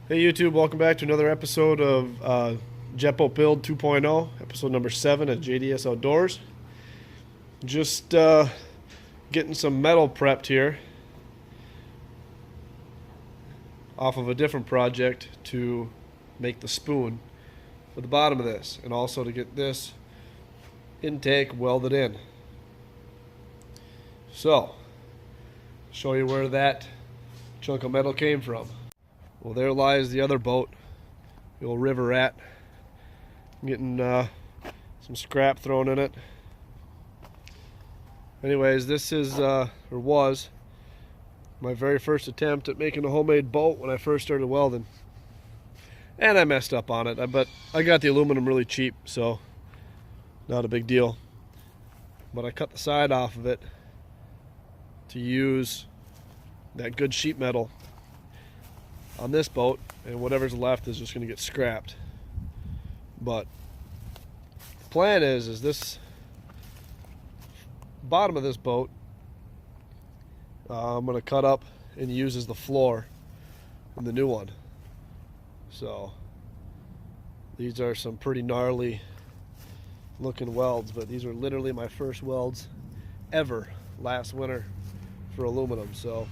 Hey YouTube, welcome back to another episode of Jeppo Build 2.0, episode number 7 at JDS Outdoors. Just getting some metal prepped here off of a different project to make the spoon for the bottom of this, and also to get this intake welded in. So, show you where that chunk of metal came from. Well, there lies the other boat, the old river rat. I'm getting some scrap thrown in it. Anyways, this is, or was, my very first attempt at making a homemade boat when I first started welding. And I messed up on it, but I got the aluminum really cheap, so not a big deal. But I cut the side off of it to use that good sheet metal on this boat, and whatever's left is just going to get scrapped. But the plan is this bottom of this boat I'm going to cut up and use as the floor in the new one. So these are some pretty gnarly looking welds, but these were literally my first welds ever last winter for aluminum. So,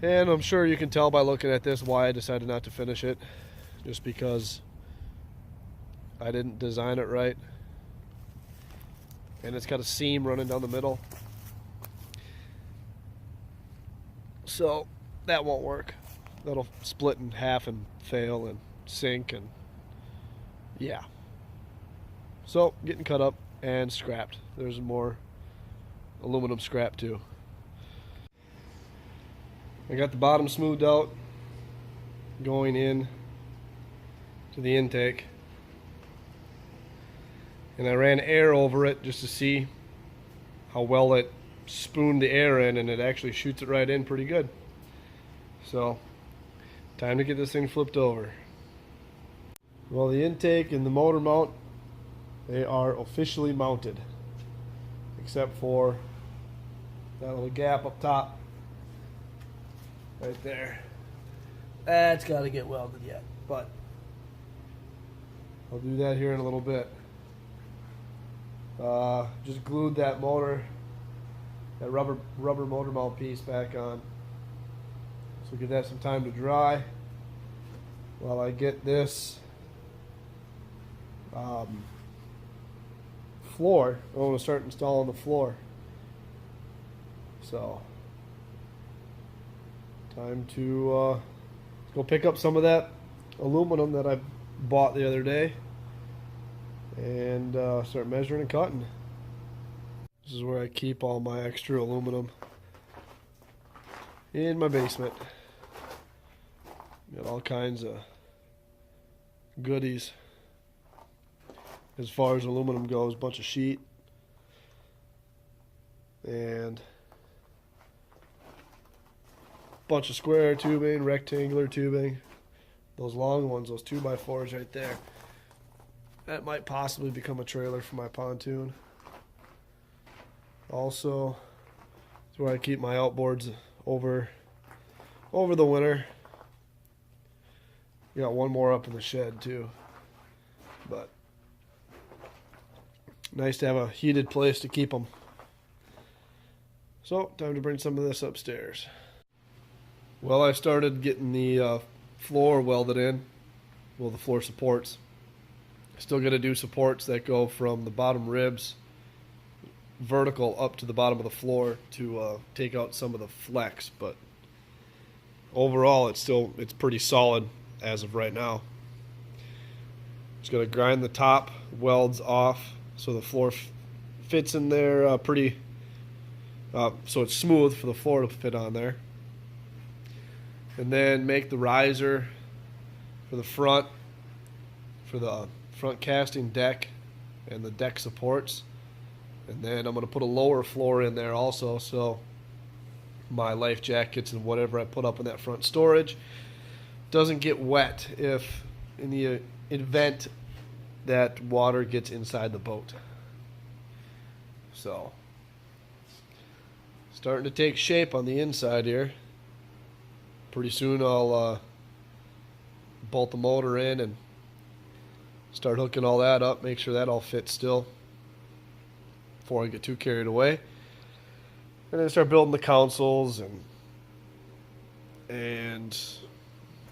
and I'm sure you can tell by looking at this why I decided not to finish it, just because I didn't design it right. And it's got a seam running down the middle, so that won't work. That'll split in half and fail and sink, and yeah. So getting cut up and scrapped. There's more aluminum scrap too. I got the bottom smoothed out going in to the intake, and I ran air over it just to see how well it spooned the air in, and it actually shoots it right in pretty good. So time to get this thing flipped over. Well, the intake and the motor mount, they are officially mounted, except for that little gap up top right there. That's got to get welded yet, but I'll do that here in a little bit. Just glued that motor, that rubber motor mount piece back on. So give that some time to dry while I get this floor. I want to start installing the floor. So time to go pick up some of that aluminum that I bought the other day and start measuring and cutting. This is where I keep all my extra aluminum in my basement. Got all kinds of goodies as far as aluminum goes. Bunch of sheet and bunch of square tubing, rectangular tubing, those long ones, those 2x4s right there. That might possibly become a trailer for my pontoon. Also, it's where I keep my outboards over the winter. Got one more up in the shed too, but nice to have a heated place to keep them. So time to bring some of this upstairs. Well, I started getting the floor welded in. Well, the floor supports. Still got to do supports that go from the bottom ribs vertical up to the bottom of the floor to take out some of the flex, but overall it's pretty solid as of right now. Just going to grind the top welds off so the floor fits in there pretty, so it's smooth for the floor to fit on there. And then make the riser for the front casting deck and the deck supports. And then I'm going to put a lower floor in there also, so my life jackets and whatever I put up in that front storage doesn't get wet if in the event that water gets inside the boat. So starting to take shape on the inside here. pretty soon I'll bolt the motor in and start hooking all that up, make sure that all fits still before I get too carried away. And then start building the consoles and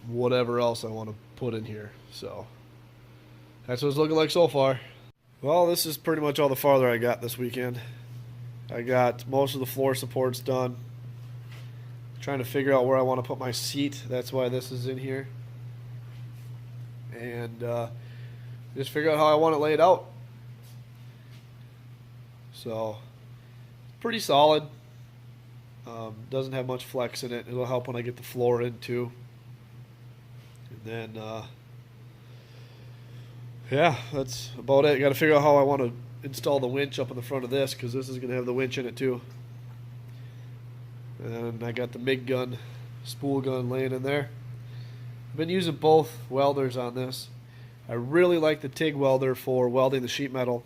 whatever else I want to put in here. So that's what it's looking like so far. Well, this is pretty much all the farther I got this weekend. I got most of the floor supports done. Trying to figure out where I want to put my seat. That's why this is in here. And just figure out how I want it laid out. So, pretty solid. Doesn't have much flex in it. It'll help when I get the floor in too. And then, yeah, that's about it. Got to figure out how I want to install the winch up in the front of this, because this is going to have the winch in it too. And I got the MIG gun, spool gun laying in there. I've been using both welders on this. I really like the TIG welder for welding the sheet metal.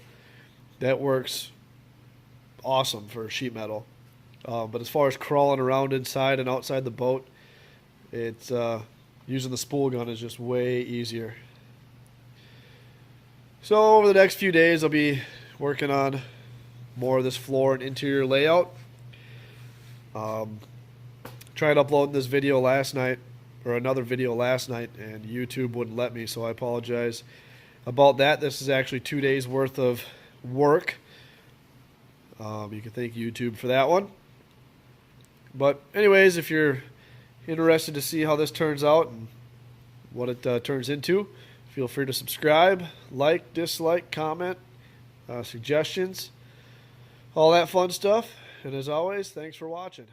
That works awesome for sheet metal. But as far as crawling around inside and outside the boat, it's using the spool gun is just way easier. So over the next few days, I'll be working on more of this floor and interior layout. Tried uploading this video last night, or another video last night, and YouTube wouldn't let me, so I apologize about that. This is actually 2 days worth of work. You can thank YouTube for that one. But anyways, if you're interested to see how this turns out and what it turns into, feel free to subscribe, like, dislike, comment, suggestions, all that fun stuff. And as always, thanks for watching.